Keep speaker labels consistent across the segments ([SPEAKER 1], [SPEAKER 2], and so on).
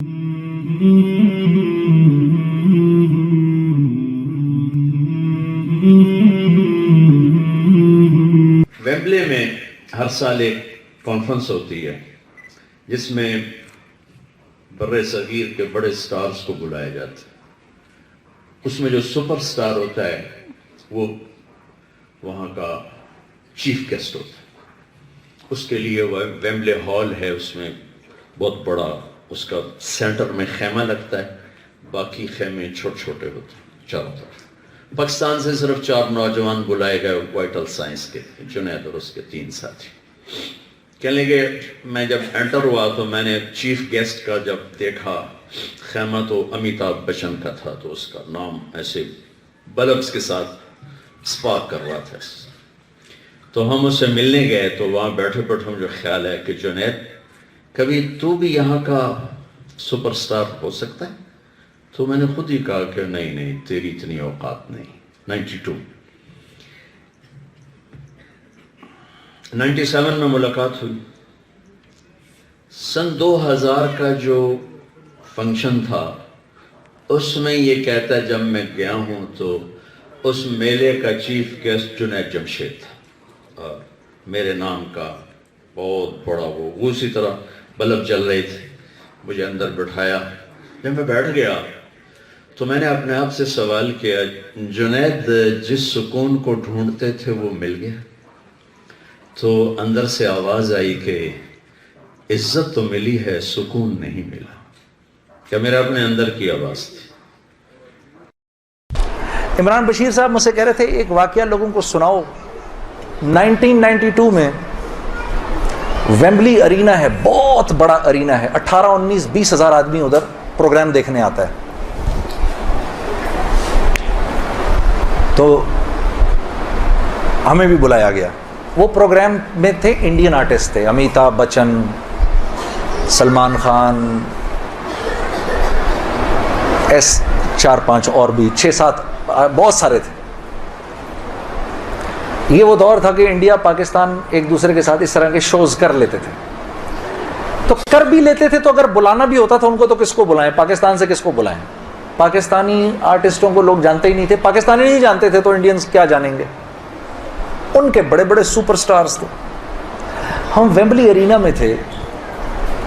[SPEAKER 1] Wembley میں ہر سال ایک کانفرنس ہوتی ہے جس میں بر صغیر کے بڑے سٹارز کو بلایا جاتا ہے. اس میں جو سپر سٹار ہوتا ہے وہ وہاں کا چیف گیسٹ ہوتا ہے. اس کے لیے وہ ویمبلے ہال ہے, اس میں بہت بڑا اس کا سینٹر میں خیمہ لگتا ہے, باقی خیمے چھوٹے چھوٹے ہوتے ہیں چاروں طرف. پاکستان سے صرف 4 نوجوان بلائے گئے وائٹل سائنس کے, جنید اور اس کے 3 ساتھی. کہنے لگے میں جب انٹر ہوا تو میں نے چیف گیسٹ کا جب دیکھا خیمہ تو امیتابھ بچن کا تھا, تو اس کا نام ایسے بلبس کے ساتھ سپارک کر رہا تھا. تو ہم اس سے ملنے گئے تو وہاں بیٹھے بیٹھے مجھے خیال ہے کہ جنید کبھی تو بھی یہاں کا سپر سٹار ہو سکتا ہے؟ تو میں نے خود ہی کہا کہ نہیں تیری اتنی اوقات نہیں. 97 میں ملاقات ہوئی. سن 2000 کا جو فنکشن تھا اس میں یہ کہتا ہے جب میں گیا ہوں تو اس میلے کا چیف گیسٹ جنید جمشید تھا, اور میرے نام کا بہت بڑا وہ اسی طرح بلب جل رہے تھے. مجھے اندر بٹھایا. جب میں بیٹھ گیا تو میں نے اپنے آپ سے سوال کیا, جنید جس سکون کو ڈھونڈتے تھے وہ مل گیا؟ تو اندر سے آواز آئی کہ عزت تو ملی ہے, سکون نہیں ملا. کیا میرے اپنے اندر کی آواز تھی.
[SPEAKER 2] عمران بشیر صاحب مجھ سے کہہ رہے تھے ایک واقعہ لوگوں کو سناؤ. 1992 میں ویمبلی ارینا ہے, بہت بڑا ارینا ہے, 18 19 20 ہزار آدمی ادھر پروگرام دیکھنے آتا ہے. تو ہمیں بھی بلایا گیا. وہ پروگرام میں تھے انڈین آرٹسٹ تھے, امیتابھ بچن, سلمان خان, 4-5 اور بھی 6-7 بہت سارے تھے. یہ وہ دور تھا کہ انڈیا پاکستان ایک دوسرے کے ساتھ اس طرح کے شوز کر لیتے تھے. تو کر بھی لیتے تھے تو اگر بلانا بھی ہوتا تھا ان کو تو کس کو بلائیں, پاکستان سے کس کو بلائیں. پاکستانی آرٹسٹوں کو لوگ جانتے ہی نہیں تھے, پاکستانی نہیں جانتے تھے تو انڈینز کیا جانیں گے. ان کے بڑے بڑے سپر سٹارز تھے. ہم ویمبلی ارینا میں تھے,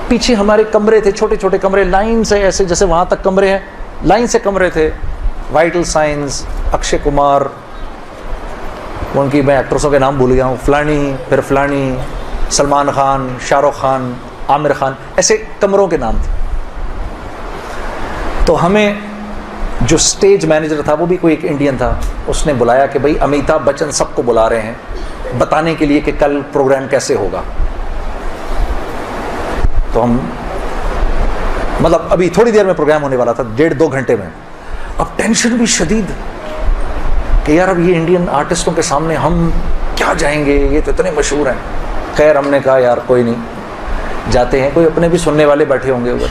[SPEAKER 2] پیچھے ہمارے کمرے تھے, چھوٹے چھوٹے کمرے, لائن سے ایسے جیسے وہاں تک کمرے ہیں, لائن سے کمرے تھے. وائٹل سائنس, اکشے کمار, ان کی میں ایکٹرسوں کے نام بھول گیا ہوں, فلانی پھر فلانی, سلمان خان, شاہ رخ خان, عامر خان, ایسے کمروں کے نام تھے. تو ہمیں جو سٹیج مینیجر تھا وہ بھی کوئی ایک انڈین تھا, اس نے بلایا کہ بھائی امیتابھ بچن سب کو بلا رہے ہیں بتانے کے لیے کہ کل پروگرام کیسے ہوگا. تو ہم مطلب ابھی تھوڑی دیر میں پروگرام ہونے والا تھا, 1.5-2 گھنٹے میں. اب ٹینشن بھی شدید کہ یار اب یہ انڈین آرٹسٹوں کے سامنے ہم کیا جائیں گے, یہ تو اتنے مشہور ہیں. خیر ہم نے کہا یار کوئی نہیں, جاتے ہیں, کوئی اپنے بھی سننے والے بیٹھے ہوں گے ادھر.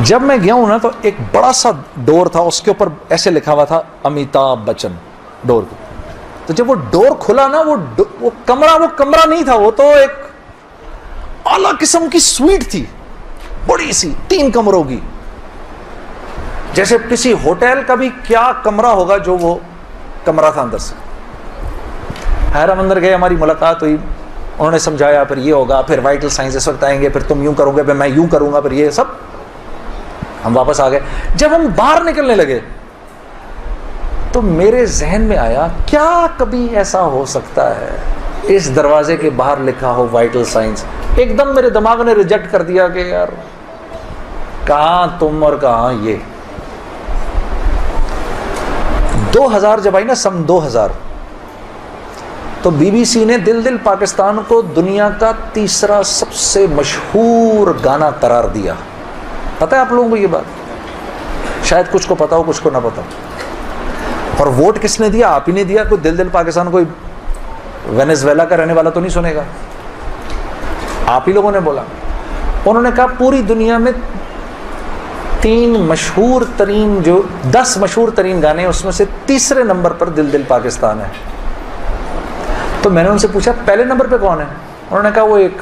[SPEAKER 2] جب میں گیا ہوں نا تو ایک بڑا سا ڈور تھا, اس کے اوپر ایسے لکھا ہوا تھا امیتابھ بچن ڈور کو. تو جب وہ ڈور کھلا نا, وہ کمرہ نہیں تھا, وہ تو ایک اعلیٰ قسم کی سویٹ تھی, بڑی سی 3 کمروں کی, جیسے کسی ہوٹل کا بھی کیا کمرہ ہوگا جو وہ کمرہ تھا اندر سے. حیرم اندر گئے, ہماری ملاقات ہوئی, انہوں نے سمجھایا پھر یہ ہوگا, پھر وائٹل سائنس اس وقت آئیں گے, پھر تم یوں کرو گے, پھر میں یوں کروں گا, پھر یہ سب. ہم واپس آ گئے. جب ہم باہر نکلنے لگے تو میرے ذہن میں آیا کیا کبھی ایسا ہو سکتا ہے اس دروازے کے باہر لکھا ہو وائٹل سائنس. ایک دم میرے دماغ نے ریجیکٹ کر دیا کہ یار کہاں تم اور کہاں یہ. 2000 جب آئی نا, سن 2000, تو بی بی سی نے دل پاکستان کو دنیا کا 3را سب سے مشہور گانا قرار دیا. پتہ ہے آپ لوگوں کو یہ بات؟ شاید کچھ کو پتا ہو, کچھ کو نہ پتا. اور ووٹ کس نے دیا؟ آپ ہی نے دیا. کوئی دل پاکستان کوئی وینیزویلا کا رہنے والا تو نہیں سنے گا, آپ ہی لوگوں نے بولا. انہوں نے کہا پوری دنیا میں 10 مشہور ترین گانے, اس میں سے 3رے نمبر پر دل پاکستان ہے. تو میں نے ان سے پوچھا پہلے نمبر پہ کون ہے؟ انہوں نے کہا وہ ایک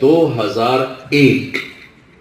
[SPEAKER 1] 2001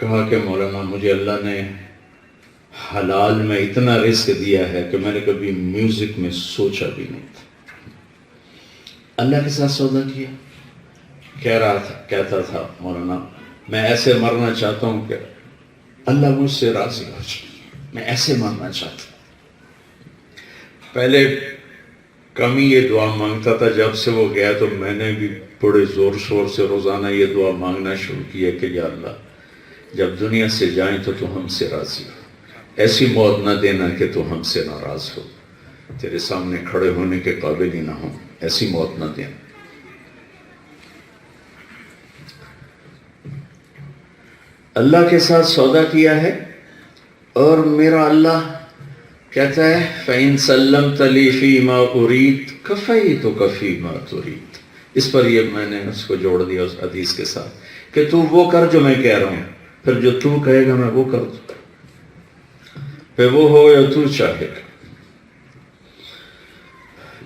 [SPEAKER 1] کہا کہ مولانا مجھے اللہ نے حلال میں اتنا رزق دیا ہے کہ میں نے کبھی میوزک میں سوچا بھی نہیں تھا. اللہ کے ساتھ سودا کیا. کہتا تھا مولانا میں ایسے مرنا چاہتا ہوں کہ اللہ مجھ سے راضی ہو جائے. میں ایسے مرنا چاہتا ہوں. پہلے کم ہی یہ دعا مانگتا تھا. جب سے وہ گیا تو میں نے بھی بڑے زور شور سے روزانہ یہ دعا مانگنا شروع کیا کہ یا اللہ جب دنیا سے جائیں تو ہم سے راضی ہو. ایسی موت نہ دینا کہ تو ہم سے ناراض ہو. تیرے سامنے کھڑے ہونے کے قابل ہی نہ ہو. ایسی موت نہ دینا. اللہ کے ساتھ سودا کیا ہے اور میرا اللہ کہتا ہے فَإِن سَلَّمْتَ لِي فِي مَا أُرِيدُ كَفَيْتُكَ فِي مَا تُرِيدُ. اس پر یہ میں نے اس کو جوڑ دیا اس حدیث کے ساتھ کہ تو وہ کر جو میں کہہ رہا ہوں, پھر جو تو کہے گا میں وہ کر دوں, پھر وہ ہو یا تو چاہے گا.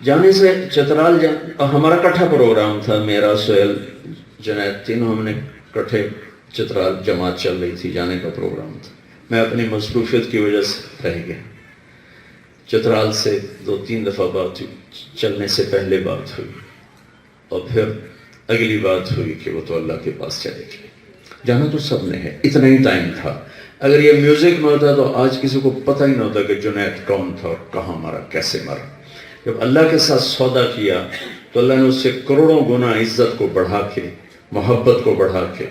[SPEAKER 1] جانے سے چترال ہمارا کٹھا پروگرام تھا. میرا سہیل جنید تینوں ہم نے کٹھے چترال جماعت چل رہی تھی. جانے کا پروگرام تھا. میں اپنی مصروفیت کی وجہ سے رہ گیا. چترال سے 2-3 دفعہ بات ہوئی. چلنے سے پہلے بات ہوئی اور پھر اگلی بات ہوئی کہ وہ تو اللہ کے پاس چلے گئے. جانا تو سب نے ہے. اتنا ہی ٹائم تھا. اگر یہ میوزک میں ہوتا تو آج کسی کو پتہ ہی نہ ہوتا کہ جنید کون تھا اور کہاں مرا, کیسے مرا. جب اللہ کے ساتھ سودا کیا تو اللہ نے اس سے کروڑوں گنا عزت کو بڑھا کے, محبت کو بڑھا کے.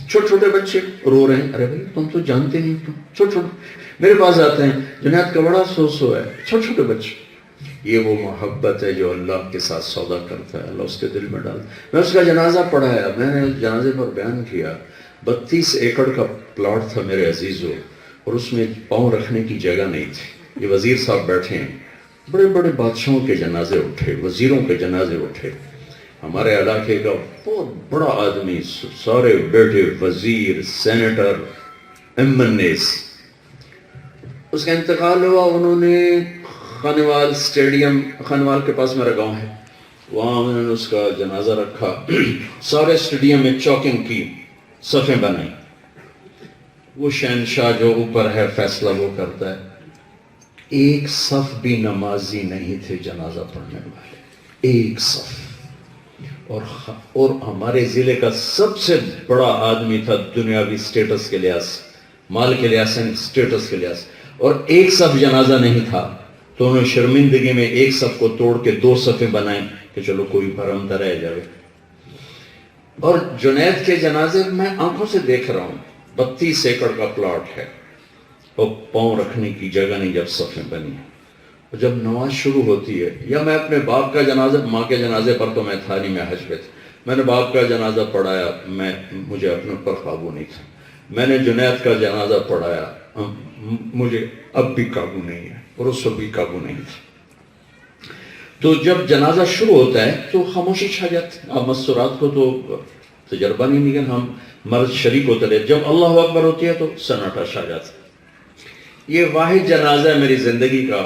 [SPEAKER 1] چھوٹے چھوٹے بچے رو رہے ہیں, ارے بھائی تم تو جانتے نہیں, تم چھوٹے چھوٹے میرے پاس آتے ہیں, جنید کا بڑا سو ہے. چھوٹے چھوٹے بچے. یہ وہ محبت ہے جو اللہ کے ساتھ سودا کرتا ہے. اللہ اس کے دل میں ڈال. میں اس کا جنازہ پڑھایا. میں نے جنازے پر بیان کیا. 32 ایکڑ کا پلاٹ تھا میرے عزیزوں, اور اس میں پاؤں رکھنے کی جگہ نہیں تھی. یہ وزیر صاحب بیٹھے ہیں. بڑے بڑے بادشاہوں کے جنازے اٹھے, وزیروں کے جنازے اٹھے. ہمارے علاقے کا بہت بڑا آدمی, سارے بیٹے وزیر, سینیٹر, ایمنیس. اس کا انتقال ہوا. انہوں نے خانوال اسٹیڈیم, خانوال کے پاس میرا گاؤں ہے, وہاں انہوں نے اس کا جنازہ رکھا. سارے اسٹیڈیم میں چوکنگ کی, صفیں بنائیں. وہ شہنشاہ جو اوپر ہے فیصلہ وہ کرتا ہے. ایک صف بھی نمازی نہیں تھے جنازہ پڑھنے والے, ایک صف. اور ہمارے ضلع کا سب سے بڑا آدمی تھا دنیاوی سٹیٹس کے لحاظ, مال کے لحاظ سے, سٹیٹس کے لحاظ, اور ایک صف جنازہ نہیں تھا. تو انہوں نے شرمندگی میں ایک صف کو توڑ کے 2 صفیں بنائیں کہ چلو کوئی بھرم رہ جائے. اور جنید کے جنازے میں آنکھوں سے دیکھ رہا ہوں. 32 ایکڑ کا پلاٹ ہے اور پاؤں رکھنے کی جگہ نہیں جب صفیں بنی. اور جب نماز شروع ہوتی ہے, یا میں اپنے باپ کا جنازہ, ماں کے جنازے پر تو میں تھا نہیں, میں حج پہ تھا, میں نے باپ کا جنازہ پڑھایا, مجھے اپنے پر قابو نہیں تھا. میں نے جنید کا جنازہ پڑھایا, مجھے اب بھی قابو نہیں ہے, اور اس وقت بھی قابو نہیں تھا. تو جب جنازہ شروع ہوتا ہے تو خاموشی چھا جاتی ہے. اب مسورات کو تو تجربہ نہیں, لیکن ہم مرد شریک ہوتے رہے. جب اللہ اکبر ہوتی ہے تو سناٹا چھا جاتا ہے. یہ واحد جنازہ ہے میری زندگی کا,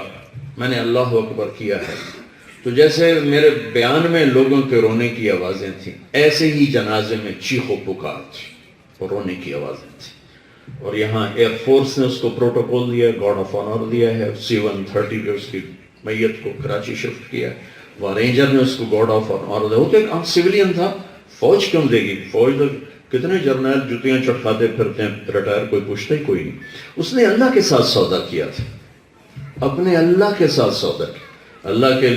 [SPEAKER 1] میں نے اللہ اکبر کیا ہے. تو جیسے میرے بیان میں لوگوں کے رونے کی آوازیں تھیں, ایسے ہی جنازے میں چیخ و پکار تھی اور رونے کی آوازیں تھیں. اور یہاں ایئر فورس نے اس کو پروٹوکول دیا, گارڈ آف آنر دیا ہے. C-130 کے اس کی میت کو کراچی شفٹ کیا. وہاں رینجر نے اس کو گارڈ آف آنر دیا. وہ تو ایک سویلین تھا, فوج کیوں دے گی؟ فوج تو کتنے جرنیل جوتیاں چٹکاتے پھرتے ہیں, ریٹائر کوئی پوچھتا ہی کوئی نہیں. اس نے اللہ کے ساتھ سودا کیا تھا, اپنے اللہ کے ساتھ سودا کیا. اللہ کے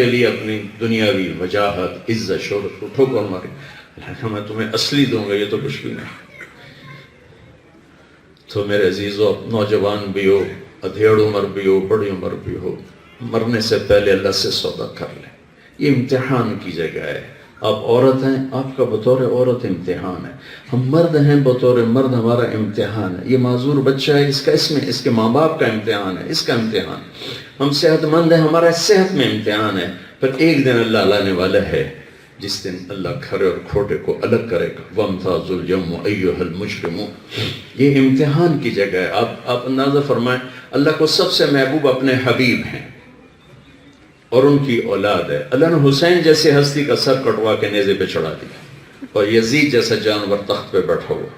[SPEAKER 1] لیے اپنی دنیاوی وجاہت, عزت, شہرت کو ٹھوکر ماری. میں تمہیں اصلی دوں گا, یہ تو کچھ بھی نہیں. تو میرے عزیزو, نوجوان بھی ہو, ادھیڑ عمر بھی ہو, بڑی عمر بھی ہو, مرنے سے پہلے اللہ سے سودا کر لیں. یہ امتحان کی جگہ ہے. آپ عورت ہیں, آپ کا بطور عورت امتحان ہے. ہم مرد ہیں, بطور مرد ہمارا امتحان ہے. یہ معذور بچہ ہے, اس کے ماں باپ کا امتحان ہے, اس کا امتحان. ہم صحت مند ہیں, ہمارا صحت میں امتحان ہے. پھر ایک دن اللہ لانے والا ہے جس دن اللہ کھرے اور کھوٹے کو الگ کرے گا. وَامْتَازُوا الْيَوْمَ أَيُّهَا الْمُجْرِمُونَ. یہ امتحان کی جگہ ہے. آپ اندازہ فرمائیں, اللہ کو سب سے محبوب اپنے حبیب ہیں اور ان کی اولاد ہے. اللہ نے حسین جیسے ہستی کا سر کٹوا کے نیزے پہ چڑھا دیا, اور یزید جیسا جانور تخت پہ بیٹھا ہوا.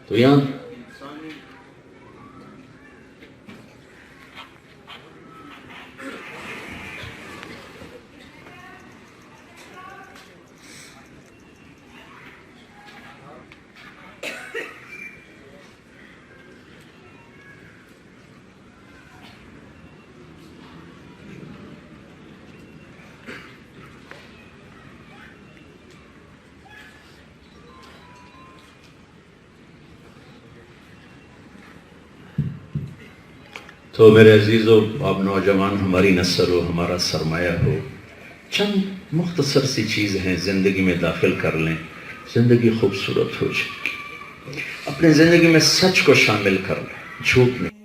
[SPEAKER 1] تو یہاں تو میرے عزیزو، آپ نوجوان ہماری نسل ہو، ہمارا سرمایہ ہو، چند مختصر سی چیز ہیں زندگی میں داخل کر لیں، زندگی خوبصورت ہو جائے گی۔ اپنے زندگی میں سچ کو شامل کر لیں، جھوٹ نہیں۔